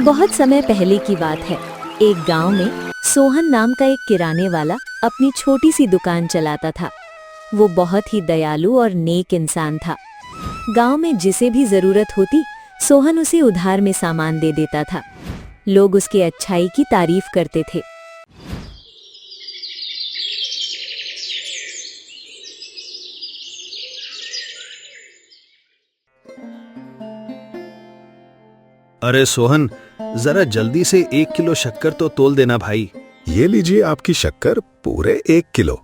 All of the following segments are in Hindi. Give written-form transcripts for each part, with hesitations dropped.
बहुत समय पहले की बात है। एक गांव में सोहन नाम का एक किराने वाला अपनी छोटी सी दुकान चलाता था। वो बहुत ही दयालु और नेक इंसान था। गांव में जिसे भी जरूरत होती, सोहन उसे उधार में सामान दे देता था। लोग उसकी अच्छाई की तारीफ करते थे। अरे सोहन, जरा जल्दी से 1 किलो शक्कर तो तोल देना भाई। ये लीजिए आपकी शक्कर, पूरे 1 किलो।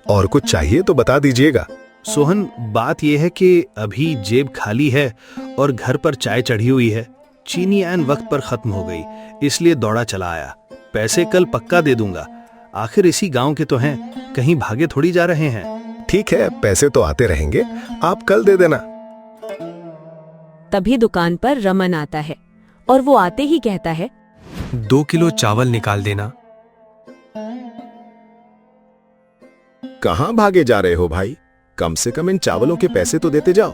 और कुछ चाहिए तो बता दीजिएगा। सोहन, बात यह है कि अभी जेब खाली है और घर पर चाय चढ़ी हुई है। चीनी ऐन वक्त पर खत्म हो गई, इसलिए दौड़ा चला आया। पैसे कल पक्का दे दूंगा, आखिर इसी गांव के तो हैं, कहीं भागे थोड़ी जा रहे हैं। ठीक है, पैसे तो आते रहेंगे, आप कल दे देना। तभी दुकान पर रमन आता है और वो आते ही कहता है, 2 किलो चावल निकाल देना। कहाँ भागे जा रहे हो भाई? कम से कम इन चावलों के पैसे तो देते जाओ।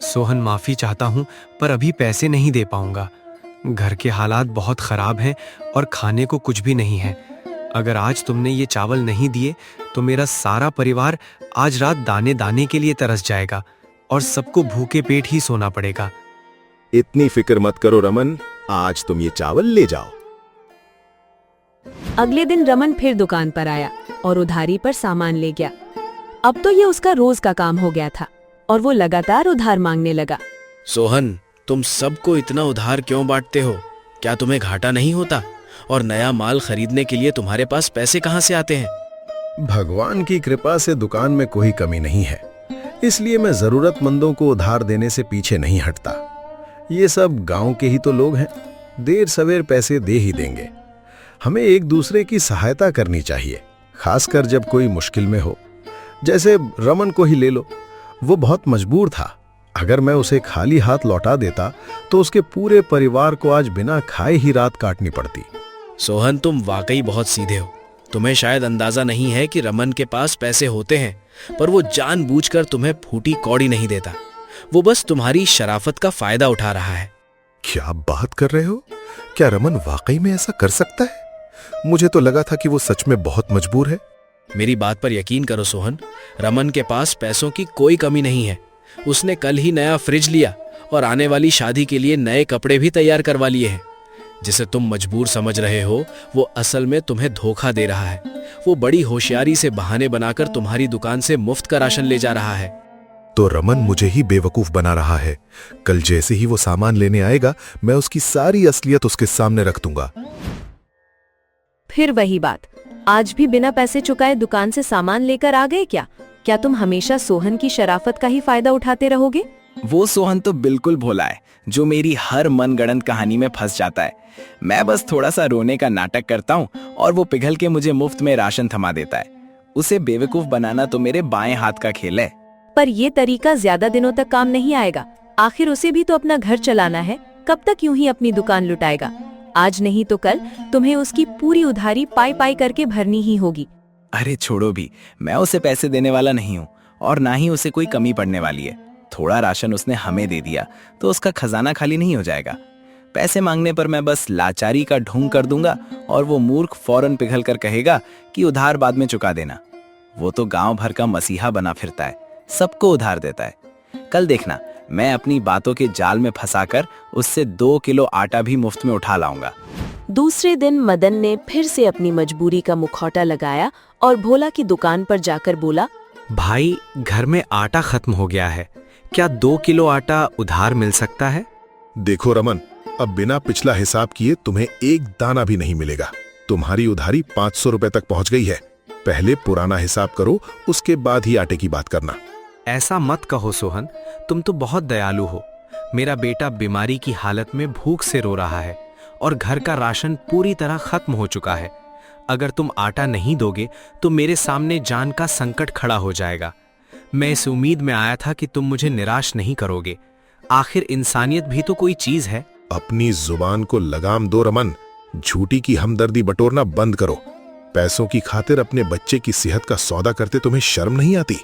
सोहन, माफी चाहता हूँ, पर अभी पैसे नहीं दे पाऊंगा। घर के हालात बहुत खराब हैं और खाने को कुछ भी नहीं है। अगर आज तुमने ये चावल नहीं दिए तो मेरा सारा परिवार आज रात दाने दाने के लिए तरस जाएगा और सबको भूखे पेट ही सोना पड़ेगा। इतनी फिक्र मत करो रमन, आज तुम ये चावल ले जाओ। अगले दिन रमन फिर दुकान पर आया और उधारी पर सामान ले गया। अब तो ये उसका रोज का काम हो गया था और वो लगातार उधार मांगने लगा। सोहन, तुम सबको इतना उधार क्यों बांटते हो? क्या तुम्हें घाटा नहीं होता? और नया माल खरीदने के लिए तुम्हारे पास पैसे कहाँ से आते हैं? भगवान की कृपा से दुकान में कोई कमी नहीं है, इसलिए मैं जरूरतमंदों को उधार देने से पीछे नहीं हटता। ये सब गांव के ही तो लोग हैं, देर सवेर पैसे दे ही देंगे। हमें एक दूसरे की सहायता करनी चाहिए, खासकर जब कोई मुश्किल में हो। जैसे रमन को ही ले लो, वो बहुत मजबूर था। अगर मैं उसे खाली हाथ लौटा देता तो उसके पूरे परिवार को आज बिना खाए ही रात काटनी पड़ती। सोहन, तुम वाकई बहुत सीधे हो। तुम्हें शायद अंदाजा नहीं है कि रमन के पास पैसे होते हैं, पर वो जानबूझकर तुम्हें फूटी कौड़ी नहीं देता। वो बस तुम्हारी शराफत का फायदा उठा रहा है। क्या बात कर रहे हो? क्या रमन वाकई में ऐसा कर सकता है? मुझे तो लगा था कि वो सच में बहुत मजबूर है। मेरी बात पर यकीन करो सोहन, रमन के पास पैसों की कोई कमी नहीं है। उसने कल ही नया फ्रिज लिया और आने वाली शादी के लिए नए कपड़े भी तैयार करवा लिए हैं। जिसे तुम मजबूर समझ रहे हो, वो असल में तुम्हें धोखा दे रहा है। वो बड़ी होशियारी से बहाने बनाकर तुम्हारी दुकान से मुफ्त का राशन ले जा रहा है। तो रमन मुझे ही बेवकूफ बना रहा है। कल जैसे ही वो सामान लेने आएगा, मैं उसकी सारी असलियत उसके सामने रख दूंगा। फिर वही बात, आज भी बिना पैसे चुकाए दुकान से सामान लेकर आ गए क्या? क्या तुम हमेशा सोहन की शराफत का ही फायदा उठाते रहोगे? वो सोहन तो बिल्कुल भोला है, जो मेरी हर मनगढ़ंत कहानी में फंस जाता है। मैं बस थोड़ा सा रोने का नाटक करता हूँ और वो पिघल के मुझे मुफ्त में राशन थमा देता है। उसे बेवकूफ बनाना तो मेरे बाएं हाथ का खेल है। पर ये तरीका ज्यादा दिनों तक काम नहीं आएगा। आखिर उसे भी तो अपना घर चलाना है। कब तक यूं ही अपनी दुकान लुटाएगा? आज नहीं तो कल तुम्हें उसकी पूरी उधारी पाई पाई करके भरनी ही होगी। अरे छोड़ो भी, मैं उसे पैसे देने वाला नहीं हूँ और ना ही उसे कोई कमी पड़ने वाली है। थोड़ा राशन उसने हमें दे दिया तो उसका खजाना खाली नहीं हो जाएगा। पैसे मांगने पर मैं बस लाचारी का ढोंग कर दूंगा और वो मूर्ख फौरन पिघल कर कहेगा कि उधार बाद में चुका देना। वो तो गांव भर का मसीहा बना फिरता है, सबको उधार देता है। कल देखना, मैं अपनी बातों के जाल में फंसाकर उससे 2 किलो आटा भी मुफ्त में उठा लाऊंगा। दूसरे दिन मदन ने फिर से अपनी मजबूरी का मुखौटा लगाया और भोला की दुकान पर जाकर बोला, भाई, घर में आटा खत्म हो गया है, क्या 2 किलो आटा उधार मिल सकता है? देखो रमन, अब बिना पिछला हिसाब किए तुम्हें एक दाना भी नहीं मिलेगा। तुम्हारी उधारी 500 रुपए तक पहुंच गई है। पहले पुराना हिसाब करो, उसके बाद ही आटे की बात करना। ऐसा मत कहो सोहन, तुम तो बहुत दयालु हो। मेरा बेटा बीमारी की हालत में भूख से रो रहा है और घर का राशन पूरी तरह खत्म हो चुका है। अगर तुम आटा नहीं दोगे तो मेरे सामने जान का संकट खड़ा हो जाएगा। मैं इस उम्मीद में आया था कि तुम मुझे निराश नहीं करोगे। आखिर इंसानियत भी तो कोई चीज है। अपनी जुबान को लगाम दो रमन, झूठी की हमदर्दी बटोरना बंद करो। पैसों की खातिर अपने बच्चे की सेहत का सौदा करते तुम्हें शर्म नहीं आती?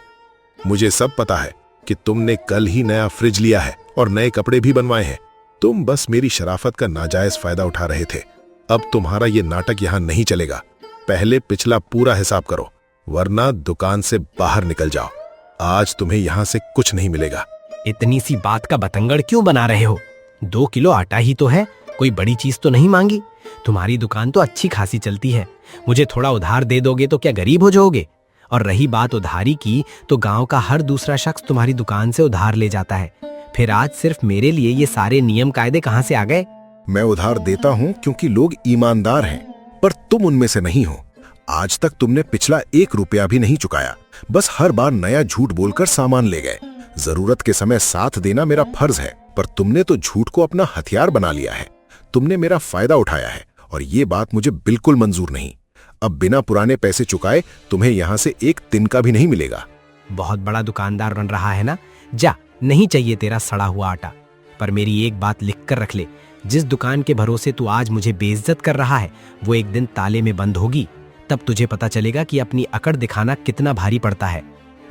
मुझे सब पता है कि तुमने कल ही नया फ्रिज लिया है और नए कपड़े भी बनवाए हैं। तुम बस मेरी शराफत का नाजायज फायदा उठा रहे थे। अब तुम्हारा ये नाटक यहाँ नहीं चलेगा। पहले पिछला पूरा हिसाब करो, वरना दुकान से बाहर निकल जाओ। आज तुम्हें यहाँ से कुछ नहीं मिलेगा। इतनी सी बात का बतंगड़ क्यों बना रहे हो? 2 किलो आटा ही तो है, कोई बड़ी चीज तो नहीं मांगी। तुम्हारी दुकान तो अच्छी खासी चलती है, मुझे थोड़ा उधार दे दोगे तो क्या गरीब हो जाओगे? और रही बात उधारी की, तो गांव का हर दूसरा शख्स तुम्हारी दुकान से उधार ले जाता है। फिर आज सिर्फ मेरे लिए ये सारे नियम कायदे कहाँ से आ गए? मैं उधार देता हूँ क्योंकि लोग ईमानदार हैं, पर तुम उनमें से नहीं हो। आज तक तुमने पिछला 1 रुपया भी नहीं चुकाया, बस हर बार नया झूठ बोलकर सामान ले गए। जरूरत के समय साथ देना मेरा फर्ज है, पर तुमने तो झूठ को अपना हथियार बना लिया है। तुमने मेरा फायदा उठाया है और ये बात मुझे बिल्कुल मंजूर नहीं। अब बिना पुराने पैसे चुकाए तुम्हें यहाँ से एक तिनका भी नहीं मिलेगा। बहुत बड़ा दुकानदार बन रहा है ना? जा, नहीं चाहिए तेरा सड़ा हुआ आटा। पर मेरी एक बात लिख कर रख ले, जिस दुकान के भरोसे तू आज मुझे बेइज्जत कर रहा है, वो एक दिन ताले में बंद होगी। तब तुझे पता चलेगा कि अपनी अकड़ दिखाना कितना भारी पड़ता है।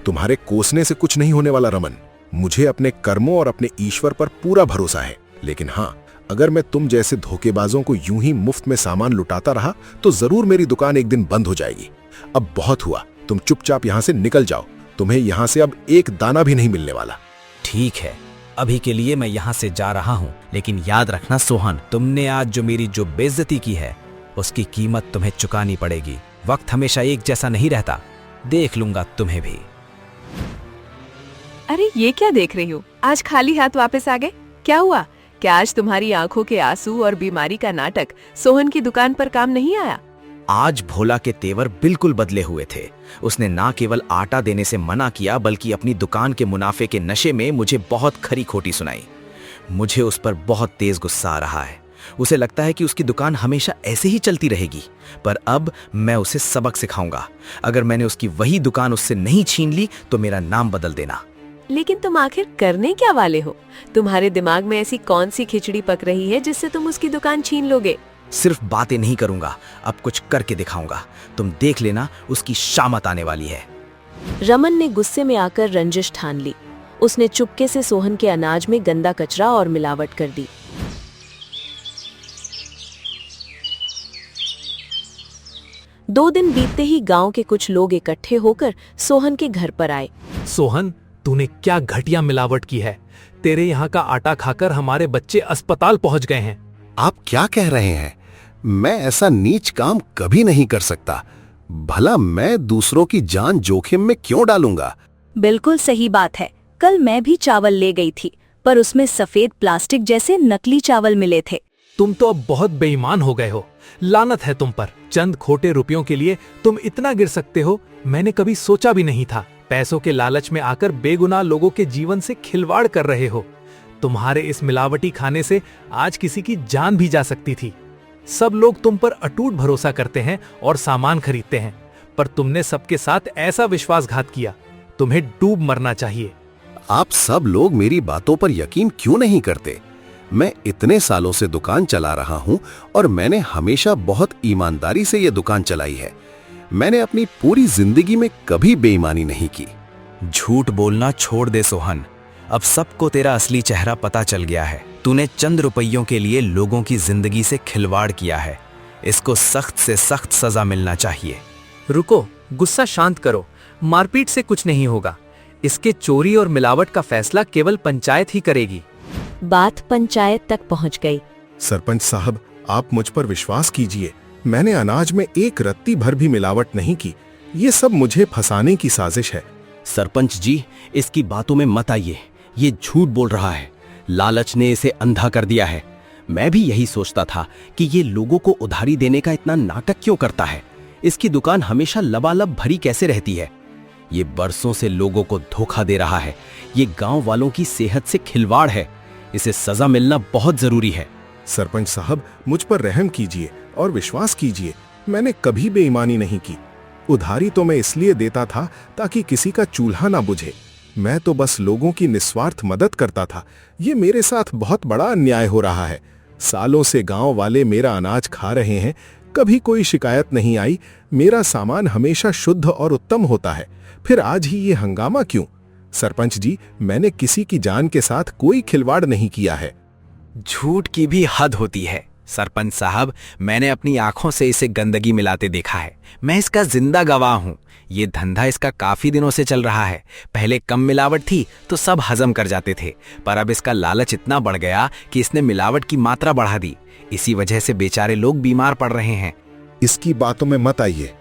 तुम्हारे कोसने से कुछ नहीं होने वाला रमन। मुझे अपने कर्मों और अपने ईश्वर पर पूरा भरोसा है। लेकिन हाँ, अगर मैं तुम जैसे धोखेबाजों को यूं ही मुफ्त में सामान लुटाता रहा तो जरूर मेरी दुकान एक दिन बंद हो जाएगी। अब बहुत हुआ, तुम चुपचाप यहाँ से निकल जाओ। तुम्हें यहाँ से अब एक दाना भी नहीं मिलने वाला। ठीक है, अभी के लिए मैं यहाँ से जा रहा हूँ, लेकिन याद रखना सोहन, तुमने आज जो मेरी बेइज्जती की है, उसकी कीमत तुम्हें चुकानी पड़ेगी। वक्त हमेशा एक जैसा नहीं रहता, देख लूंगा तुम्हें भी। अरे ये क्या देख रही हो? आज खाली हाथ वापस आ गए? क्या हुआ? क्या आज तुम्हारी आंखों के आंसू और बीमारी का नाटक सोहन की दुकान पर काम नहीं आया? आज भोला के तेवर बिल्कुल बदले हुए थे। उसने ना केवल आटा देने से मना किया, बल्कि अपनी दुकान के मुनाफे के नशे में मुझे बहुत खरी खोटी सुनाई। मुझे उस पर बहुत तेज गुस्सा आ रहा है। उसे लगता है कि उसकी दुकान हमेशा ऐसे ही चलती रहेगी, पर अब मैं उसे सबक सिखाऊंगा। अगर मैंने उसकी वही दुकान उससे नहीं छीन ली तो मेरा नाम बदल देना। लेकिन तुम आखिर करने क्या वाले हो? तुम्हारे दिमाग में ऐसी कौन सी खिचड़ी पक रही है जिससे तुम उसकी दुकान छीन लोगे? सिर्फ बातें नहीं करूंगा, अब कुछ करके दिखाऊंगा। तुम देख लेना, उसकी शामत आने वाली है। रमन ने गुस्से में आकर रंजिश ठान ली। उसने चुपके से सोहन के अनाज में गंदा कचरा और मिलावट कर दी। 2 दिन बीतते ही गांव के कुछ लोग इकट्ठे होकर सोहन के घर पर आए। सोहन, तूने क्या घटिया मिलावट की है? तेरे यहाँ का आटा खाकर हमारे बच्चे अस्पताल पहुंच गए हैं। आप क्या कह रहे हैं? मैं ऐसा नीच काम कभी नहीं कर सकता। भला मैं दूसरों की जान जोखिम में क्यों डालूंगा? बिल्कुल सही बात है। कल मैं भी चावल ले गई थी, पर उसमें सफेद प्लास्टिक जैसे नकली चावल मिले थे। तुम तो अब बहुत बेईमान हो गए हो। लानत है तुम पर। चंद खोटे रुपयों के लिए तुम इतना गिर सकते हो, मैंने कभी सोचा भी नहीं था। पैसों के लालच में आकर बेगुनाह लोगों के जीवन से खिलवाड़ कर रहे हो। तुम्हारे इस मिलावटी खाने से आज किसी की जान भी जा सकती थी। सब लोग तुम पर अटूट भरोसा करते हैं और सामान खरीदते हैं, पर तुमने सबके साथ ऐसा विश्वासघात किया। तुम्हें डूब मरना चाहिए। आप सब लोग मेरी बातों पर यकीन क्यों नहीं करते? मैं इतने सालों से दुकान चला रहा हूं और मैंने हमेशा बहुत ईमानदारी से यह दुकान चलाई है। मैंने अपनी पूरी जिंदगी में कभी बेईमानी नहीं की। झूठ बोलना छोड़ दे सोहन, अब सबको तेरा असली चेहरा पता चल गया है। तूने चंद रुपयों के लिए लोगों की जिंदगी से खिलवाड़ किया है। इसको सख्त से सख्त सजा मिलना चाहिए। रुको, गुस्सा शांत करो। मारपीट से कुछ नहीं होगा। इसके चोरी और मिलावट का फैसला केवल पंचायत ही करेगी। बात पंचायत तक पहुंच गई। सरपंच साहब, आप मुझ पर विश्वास कीजिए। मैंने अनाज में एक रत्ती भर भी मिलावट नहीं की। ये सब मुझे फंसाने की साजिश है। सरपंच जी, इसकी बातों में मत आइए। ये झूठ बोल रहा है। लालच ने इसे अंधा कर दिया है। मैं भी यही सोचता था कि ये लोगों को उधारी देने का इतना नाटक क्यों करता है। इसकी दुकान हमेशा लबालब भरी कैसे रहती है। ये बरसों से लोगों को धोखा दे रहा है। ये गांव वालों की सेहत से खिलवाड़ है। इसे सजा मिलना बहुत जरूरी है। सरपंच साहब, मुझ पर रहम कीजिए और विश्वास कीजिए, मैंने कभी बेईमानी नहीं की। उधारी तो मैं इसलिए देता था ताकि किसी का चूल्हा ना बुझे। मैं तो बस लोगों की निस्वार्थ मदद करता था। ये मेरे साथ बहुत बड़ा अन्याय हो रहा है। सालों से गांव वाले मेरा अनाज खा रहे हैं, कभी कोई शिकायत नहीं आई। मेरा सामान हमेशा शुद्ध और उत्तम होता है, फिर आज ही ये हंगामा क्यों? सरपंच जी, मैंने किसी की जान के साथ कोई खिलवाड़ नहीं किया है। झूठ की भी हद होती है सरपंच साहब। मैंने अपनी आंखों से इसे गंदगी मिलाते देखा है। मैं इसका जिंदा गवाह हूं। ये धंधा इसका काफी दिनों से चल रहा है। पहले कम मिलावट थी तो सब हजम कर जाते थे, पर अब इसका लालच इतना बढ़ गया कि इसने मिलावट की मात्रा बढ़ा दी। इसी वजह से बेचारे लोग बीमार पड़ रहे हैं। इसकी बातों में मत आइए।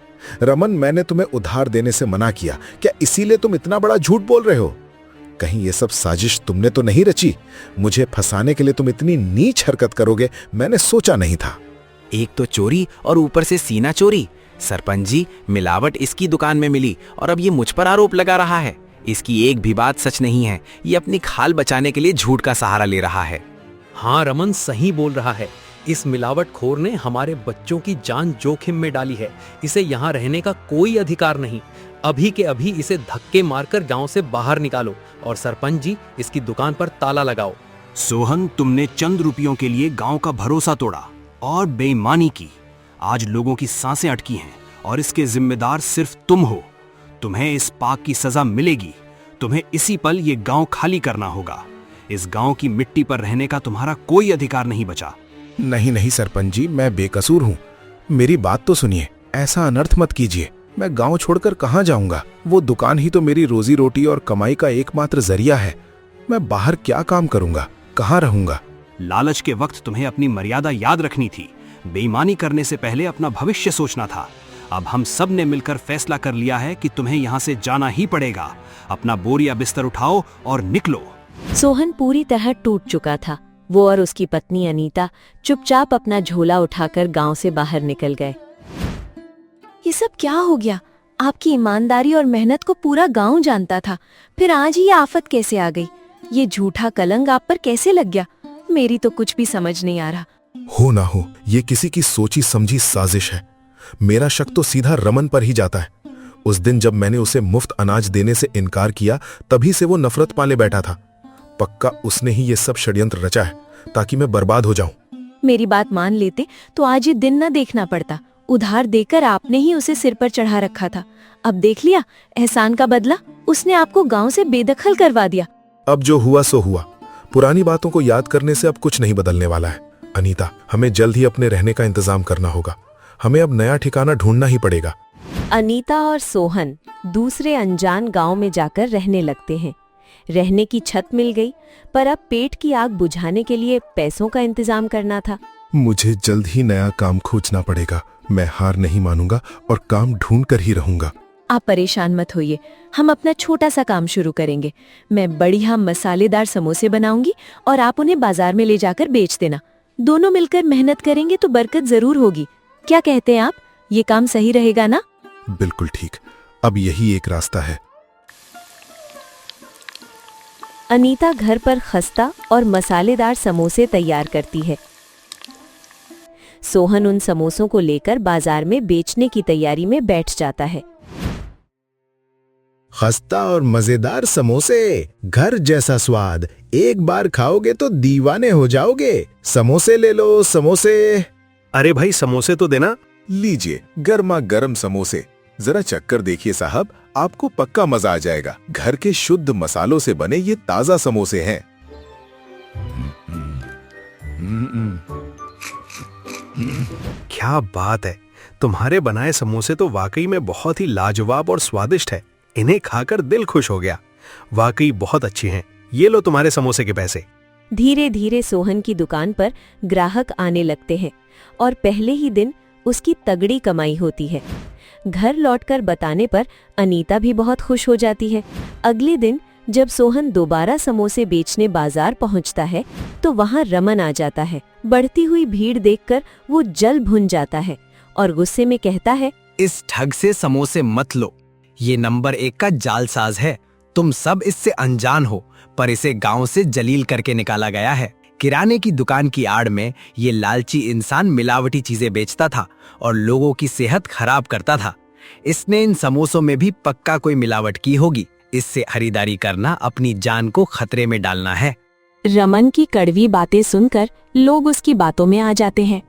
रमन, मैंने तुम्हें उधार देने से मना किया, क्या इसीलिए तुम इतना बड़ा झूठ बोल रहे हो? कहीं ये सब साजिश तुमने तो नहीं रची? मुझे फंसाने के लिए तुम इतनी नीच हरकत करोगे मैंने सोचा नहीं था। एक तो चोरी और ऊपर से सीना चोरी। सरपंच जी, मिलावट इसकी दुकान में मिली और अब ये मुझ पर आरोप लगा रहा है। इसकी एक भी बात सच नहीं है। ये अपनी खाल बचाने के लिए झूठ का सहारा ले रहा है। हाँ, रमन सही बोल रहा है। इस मिलावटखोर ने हमारे बच्चों की जान जोखिम में डाली है। इसे यहाँ रहने का कोई अधिकार नहीं। अभी के अभी इसे धक्के मारकर गांव से बाहर निकालो और सरपंच जी, इसकी दुकान पर ताला लगाओ। सोहन, तुमने चंद रुपयों के लिए गांव का भरोसा तोड़ा और बेईमानी की। आज लोगों की सांसें अटकी हैं और इसके जिम्मेदार सिर्फ तुम हो। तुम्हें इस पाप की सजा मिलेगी। तुम्हें इसी पल ये गांव खाली करना होगा। इस गांव की मिट्टी पर रहने का तुम्हारा कोई अधिकार नहीं बचा। नहीं नहीं सरपंच जी, मैं बेकसूर हूँ। मेरी बात तो सुनिए। ऐसा अनर्थ मत कीजिए। मैं गांव छोड़कर कहाँ जाऊंगा? वो दुकान ही तो मेरी रोजी रोटी और कमाई का एकमात्र जरिया है। मैं बाहर क्या काम करूंगा? कहाँ रहूंगा? लालच के वक्त तुम्हें अपनी मर्यादा याद रखनी थी। बेईमानी करने से पहले अपना भविष्य सोचना था। अब हम सब ने मिलकर फैसला कर लिया है कि तुम्हें यहाँ से जाना ही पड़ेगा। अपना बोरिया बिस्तर उठाओ और निकलो। सोहन पूरी तरह टूट चुका था। वो और उसकी पत्नी अनीता चुपचाप अपना झोला उठाकर गांव से बाहर निकल गए। ये सब क्या हो गया? आपकी ईमानदारी और मेहनत को पूरा गांव जानता था, फिर आज ये आफत कैसे आ गई? ये झूठा कलंक आप पर कैसे लग गया? मेरी तो कुछ भी समझ नहीं आ रहा। हो ना हो, ये किसी की सोची समझी साजिश है। मेरा शक तो सीधा रमन पर ही जाता है। उस दिन जब मैंने उसे मुफ्त अनाज देने से इनकार किया, तभी से वो नफरत पाले बैठा था। पक्का उसने ही ये सब षड्यंत्र रचा है ताकि मैं बर्बाद हो जाऊं। मेरी बात मान लेते तो आज ये दिन न देखना पड़ता। उधार देकर आपने ही उसे सिर पर चढ़ा रखा था। अब देख लिया एहसान का बदला। उसने आपको गांव से बेदखल करवा दिया। अब जो हुआ सो हुआ। पुरानी बातों को याद करने से अब कुछ नहीं बदलने वाला है। अनीता, हमें जल्द ही अपने रहने का इंतजाम करना होगा। हमें अब नया ठिकाना ढूंढना ही पड़ेगा। अनीता और सोहन दूसरे अनजान गांव में जाकर रहने लगते हैं। रहने की छत मिल गई, पर अब पेट की आग बुझाने के लिए पैसों का इंतजाम करना था। मुझे जल्द ही नया काम खोजना पड़ेगा। मैं हार नहीं मानूंगा और काम ढूंढ कर ही रहूंगा। आप परेशान मत होइए, हम अपना छोटा सा काम शुरू करेंगे। मैं बढ़िया मसालेदार समोसे बनाऊंगी और आप उन्हें बाजार में ले जाकर बेच देना। दोनों मिलकर मेहनत करेंगे तो बरकत जरूर होगी। क्या कहते हैं आप? ये काम सही रहेगा ना? बिल्कुल ठीक। अब यही एक रास्ता है। अनीता घर पर खस्ता और मसालेदार समोसे तैयार करती है। सोहन उन समोसों को लेकर बाजार में बेचने की तैयारी में बैठ जाता है। खस्ता और मजेदार समोसे, घर जैसा स्वाद। एक बार खाओगे तो दीवाने हो जाओगे। समोसे ले लो, समोसे। अरे भाई, समोसे तो देना। लीजिए गर्मा गर्म समोसे। जरा चक्कर देखिए साहब, आपको पक्का मजा आ जाएगा। घर के शुद्ध मसालों से बने ये ताजा समोसे हैं। क्या बात है, तुम्हारे बनाए समोसे तो वाकई में बहुत ही लाजवाब और स्वादिष्ट है। इन्हें खाकर दिल खुश हो गया। वाकई बहुत अच्छी हैं। ये लो तुम्हारे समोसे के पैसे। धीरे धीरे सोहन की दुकान पर ग्राहक आने लगते हैं और पहले ही दिन उसकी तगड़ी कमाई होती है। घर लौटकर बताने पर अनीता भी बहुत खुश हो जाती है। अगले दिन जब सोहन दोबारा समोसे बेचने बाजार पहुंचता है तो वहां रमन आ जाता है। बढ़ती हुई भीड़ देखकर वो जल भुन जाता है और गुस्से में कहता है, इस ठग से समोसे मत लो। ये नंबर 1 का जालसाज है। तुम सब इससे अनजान हो, पर इसे गांव से जलील करके निकाला गया है। किराने की दुकान की आड़ में ये लालची इंसान मिलावटी चीजें बेचता था और लोगों की सेहत खराब करता था। इसने इन समोसों में भी पक्का कोई मिलावट की होगी। इससे खरीदारी करना अपनी जान को खतरे में डालना है। रमन की कड़वी बातें सुनकर लोग उसकी बातों में आ जाते हैं।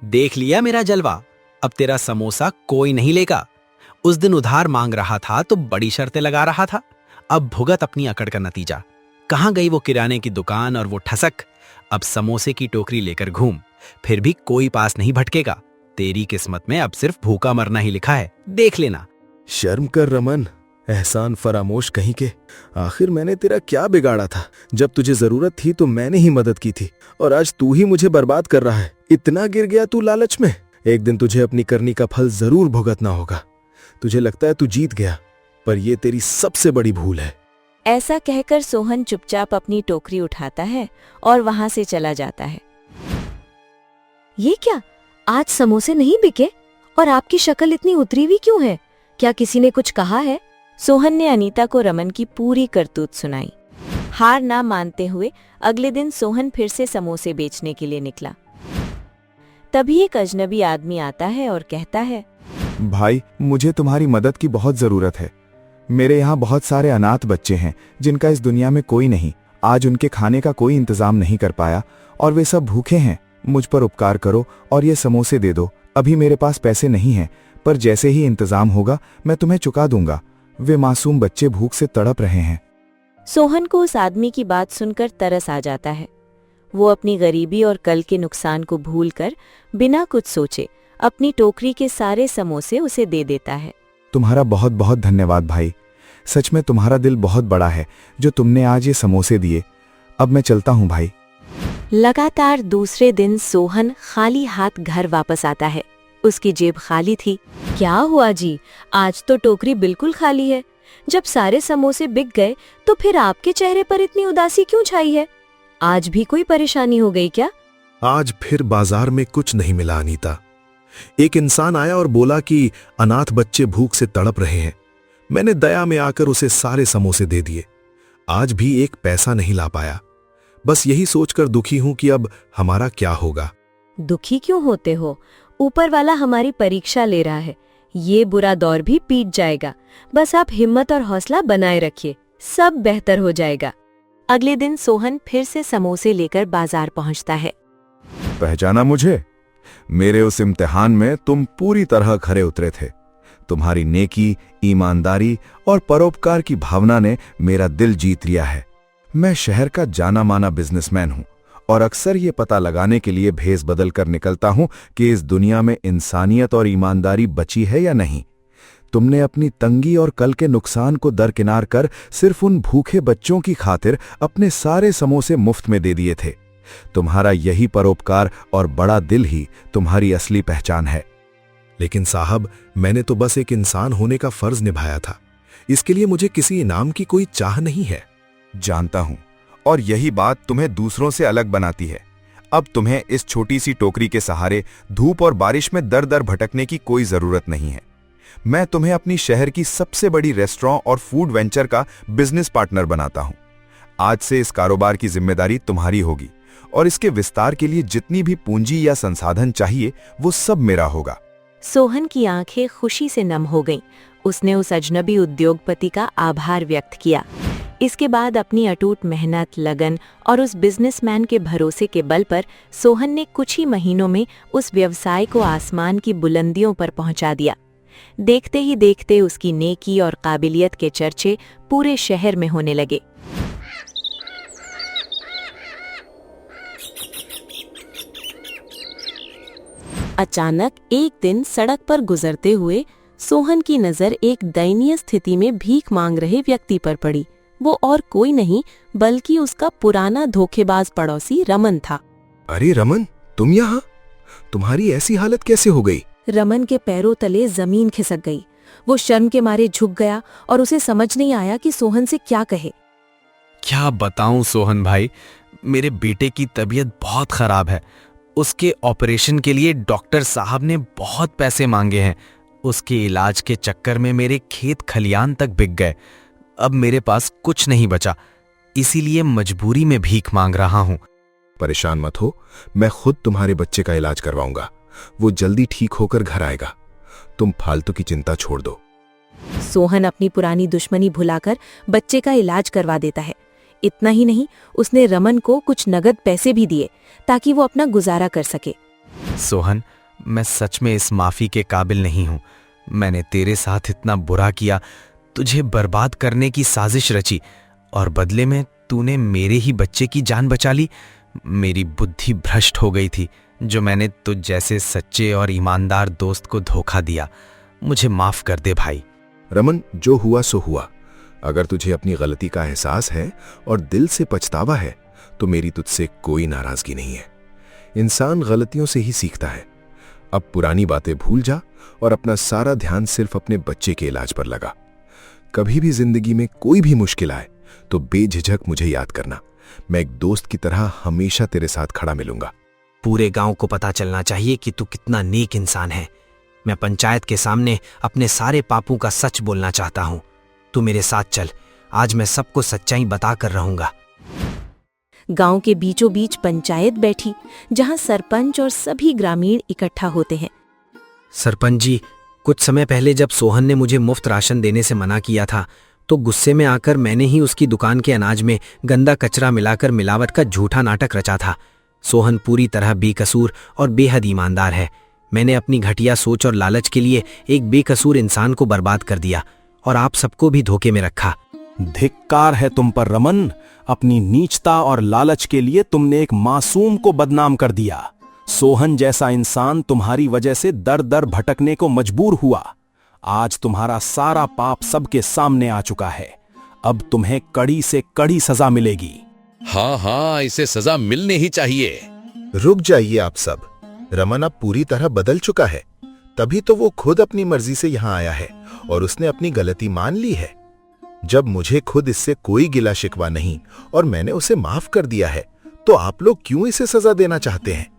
देख लिया मेरा जलवा, अब तेरा समोसा कोई नहीं लेगा। उस दिन उधार मांग रहा था तो बड़ी शर्तें लगा रहा था। अब भुगत अपनी अकड़ का नतीजा। कहाँ गई वो किराने की दुकान और वो ठसक? अब समोसे की टोकरी लेकर घूम, फिर भी कोई पास नहीं भटकेगा। तेरी किस्मत में अब सिर्फ भूखा मरना ही लिखा है, देख लेना। शर्म कर रमन, एहसान फरामोश कहीं के। आखिर मैंने तेरा क्या बिगाड़ा था? जब तुझे जरूरत थी तो मैंने ही मदद की थी, और आज तू ही मुझे बर्बाद कर रहा है। इतना गिर गया तू लालच में। एक दिन तुझे अपनी करनी का फल जरूर भुगतना होगा। तुझे लगता है तू जीत गया, पर यह तेरी सबसे बड़ी भूल है। ऐसा कहकर सोहन चुपचाप अपनी टोकरी उठाता है और वहां से चला जाता है। ये क्या, आज समोसे नहीं बिके और आपकी शक्ल इतनी उतरी हुई क्यों है? क्या किसी ने कुछ कहा है? सोहन ने अनीता को रमन की पूरी करतूत सुनाई। हार ना मानते हुए अगले दिन सोहन फिर से समोसे बेचने के लिए निकला। तभी एक अजनबी आदमी आता है और कहता है, भाई, मुझे तुम्हारी मदद की बहुत जरूरत है। मेरे यहाँ बहुत सारे अनाथ बच्चे हैं जिनका इस दुनिया में कोई नहीं। आज उनके खाने का कोई इंतजाम नहीं कर पाया और वे सब भूखे हैं। मुझ पर उपकार करो और ये समोसे दे दो। अभी मेरे पास पैसे नहीं हैं, पर जैसे ही इंतजाम होगा मैं तुम्हें चुका दूंगा। वे मासूम बच्चे भूख से तड़प रहे हैं। सोहन को उस आदमी की बात सुनकर तरस आ जाता है। वो अपनी गरीबी और कल के नुकसान को भूलकर बिना कुछ सोचे अपनी टोकरी के सारे समोसे उसे दे देता है। तुम्हारा बहुत बहुत धन्यवाद भाई। सच में तुम्हारा दिल बहुत बड़ा है जो तुमने आज ये समोसे दिए। अब मैं चलता हूँ भाई। लगातार दूसरे दिन सोहन खाली हाथ घर वापस आता है। उसकी जेब खाली थी। क्या हुआ जी, आज तो टोकरी बिल्कुल खाली है। जब सारे समोसे बिक गए तो फिर आपके चेहरे पर इतनी उदासी क्यों छाई है? आज भी कोई परेशानी हो गई क्या? आज फिर बाजार में कुछ नहीं मिला अनीता। एक इंसान आया और बोला कि अनाथ बच्चे भूख से तड़प रहे हैं। मैंने दया में आकर उसे सारे समोसे दे दिए। आज भी एक पैसा नहीं ला पाया। बस यही सोचकर दुखी हूं कि अब हमारा क्या होगा। दुखी क्यों होते हो? ऊपर वाला हमारी परीक्षा ले रहा है। ये बुरा दौर भी बीत जाएगा। बस आप हिम्मत और हौसला बनाए रखिए, सब बेहतर हो जाएगा। अगले दिन सोहन फिर से समोसे लेकर बाजार पहुंचता है। पहचाना मुझे? मेरे उस इम्तिहान में तुम पूरी तरह खरे उतरे थे। तुम्हारी नेकी, ईमानदारी और परोपकार की भावना ने मेरा दिल जीत लिया है। मैं शहर का जाना माना बिजनेसमैन हूं और अक्सर ये पता लगाने के लिए भेस बदल कर निकलता हूं कि इस दुनिया में इंसानियत और ईमानदारी बची है या नहीं। तुमने अपनी तंगी और कल के नुकसान को दरकिनार कर सिर्फ उन भूखे बच्चों की खातिर अपने सारे समोसे मुफ्त में दे दिए थे। तुम्हारा यही परोपकार और बड़ा दिल ही तुम्हारी असली पहचान है। लेकिन साहब, मैंने तो बस एक इंसान होने का फर्ज निभाया था। इसके लिए मुझे किसी इनाम की कोई चाह नहीं है। जानता हूं, और यही बात तुम्हें दूसरों से अलग बनाती है। अब तुम्हें इस छोटी सी टोकरी के सहारे धूप और बारिश में दर दर भटकने की कोई जरूरत नहीं है। मैं तुम्हें अपनी शहर की सबसे बड़ी रेस्टोरेंट और फूड वेंचर का बिजनेस पार्टनर बनाता हूं। आज से इस कारोबार की जिम्मेदारी तुम्हारी होगी और इसके विस्तार के लिए जितनी भी पूंजी या संसाधन चाहिए वो सब मेरा होगा। सोहन की आंखें खुशी से नम हो गईं। उसने उस अजनबी उद्योगपति का आभार व्यक्त किया। इसके बाद अपनी अटूट मेहनत, लगन और उस बिजनेसमैन के भरोसे के बल पर सोहन ने कुछ ही महीनों में उस व्यवसाय को आसमान की बुलंदियों पर पहुंचा दिया। देखते ही देखते उसकी नेकी और काबिलियत के चर्चे पूरे शहर में होने लगे। अचानक एक दिन सड़क पर गुजरते हुए सोहन की नजर एक दयनीय स्थिति में भीख मांग रहे व्यक्ति पर पड़ी। वो और कोई नहीं बल्कि उसका पुराना धोखेबाज पड़ोसी रमन था। अरे रमन, तुम यहाँ? तुम्हारी ऐसी हालत कैसे हो गई? रमन के पैरों तले जमीन खिसक गई। वो शर्म के मारे झुक गया और उसे समझ नहीं आया कि सोहन से क्या कहे। क्या बताऊं सोहन भाई, मेरे बेटे की तबीयत बहुत खराब है। उसके ऑपरेशन के लिए डॉक्टर साहब ने बहुत पैसे मांगे हैं। उसके इलाज के चक्कर में मेरे खेत खलियान तक बिक गए। अब मेरे पास कुछ नहीं बचा, इसीलिए मजबूरी में भीख मांग रहा हूं। परेशान मत हो, मैं खुद तुम्हारे बच्चे का इलाज करवाऊंगा। वो जल्दी ठीक होकर घर आएगा। तुम फालतू की चिंता छोड़ दो। सोहन अपनी पुरानी दुश्मनी भुलाकर बच्चे का इलाज करवा देता है। इतना ही नहीं, उसने रमन को कुछ नगद पैसे भी दिए ताकि वो अपना गुजारा कर सके। सोहन, मैं सच में इस माफी के काबिल नहीं हूं। मैंने तेरे साथ इतना बुरा किया, तुझे बर्बाद करने की साजिश रची और बदले में तूने मेरे ही बच्चे की जान बचा ली। मेरी बुद्धि भ्रष्ट हो गई थी जो मैंने तुझ जैसे सच्चे और ईमानदार दोस्त को धोखा दिया। मुझे माफ कर दे भाई। रमन, जो हुआ सो हुआ। अगर तुझे अपनी गलती का एहसास है और दिल से पछतावा है तो मेरी तुझसे कोई नाराजगी नहीं है। इंसान गलतियों से ही सीखता है। अब पुरानी बातें भूल जा और अपना सारा ध्यान सिर्फ अपने बच्चे के इलाज पर लगा। कभी भी जिंदगी में कोई भी मुश्किल आए तो बेझिझक मुझे याद करना। मैं एक दोस्त की तरह हमेशा तेरे साथ खड़ा मिलूंगा। पूरे गांव को पता चलना चाहिए कि तू कितना नेक इंसान है। मैं पंचायत के सामने अपने सारे पापों का सच बोलना चाहता हूं। तू मेरे साथ चल, आज मैं सबको सच्चाई बता कर रहूंगा। गांव के बीचों बीच पंचायत बैठी, जहां सरपंच और सभी ग्रामीण इकट्ठा होते हैं। सरपंच जी, कुछ समय पहले जब सोहन ने मुझे मुफ्त राशन देने से मना किया था तो गुस्से में आकर मैंने ही उसकी दुकान के अनाज में गंदा कचरा मिलाकर मिलावट का झूठा नाटक रचा था। सोहन पूरी तरह बेकसूर और बेहद ईमानदार है। मैंने अपनी घटिया सोच और लालच के लिए एक बेकसूर इंसान को बर्बाद कर दिया और आप सबको भी धोखे में रखा। धिक्कार है तुम पर रमन। अपनी नीचता और लालच के लिए तुमने एक मासूम को बदनाम कर दिया। सोहन जैसा इंसान तुम्हारी वजह से दर दर भटकने को मजबूर हुआ। आज तुम्हारा सारा पाप सबके सामने आ चुका है। अब तुम्हें कड़ी से कड़ी सजा मिलेगी। हाँ हाँ, इसे सजा मिलनी ही चाहिए। रुक जाइए आप सब। रमन अब पूरी तरह बदल चुका है। तभी तो वो खुद अपनी मर्जी से यहाँ आया है और उसने अपनी गलती मान ली है। जब मुझे खुद इससे कोई गिला शिकवा नहीं और मैंने उसे माफ कर दिया है तो आप लोग क्यों इसे सजा देना चाहते हैं?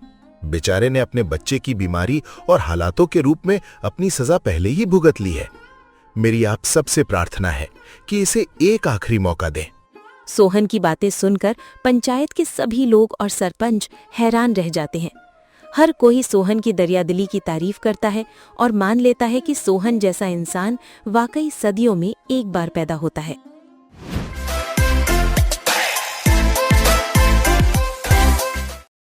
बेचारे ने अपने बच्चे की बीमारी और हालातों के रूप में अपनी सजा पहले ही भुगत ली है। मेरी आप सबसे प्रार्थना है कि इसे एक आखिरी मौका दें। सोहन की बातें सुनकर पंचायत के सभी लोग और सरपंच हैरान रह जाते हैं। हर कोई सोहन की दरियादिली की तारीफ करता है और मान लेता है कि सोहन जैसा इंसान वाकई सदियों में एक बार पैदा होता है।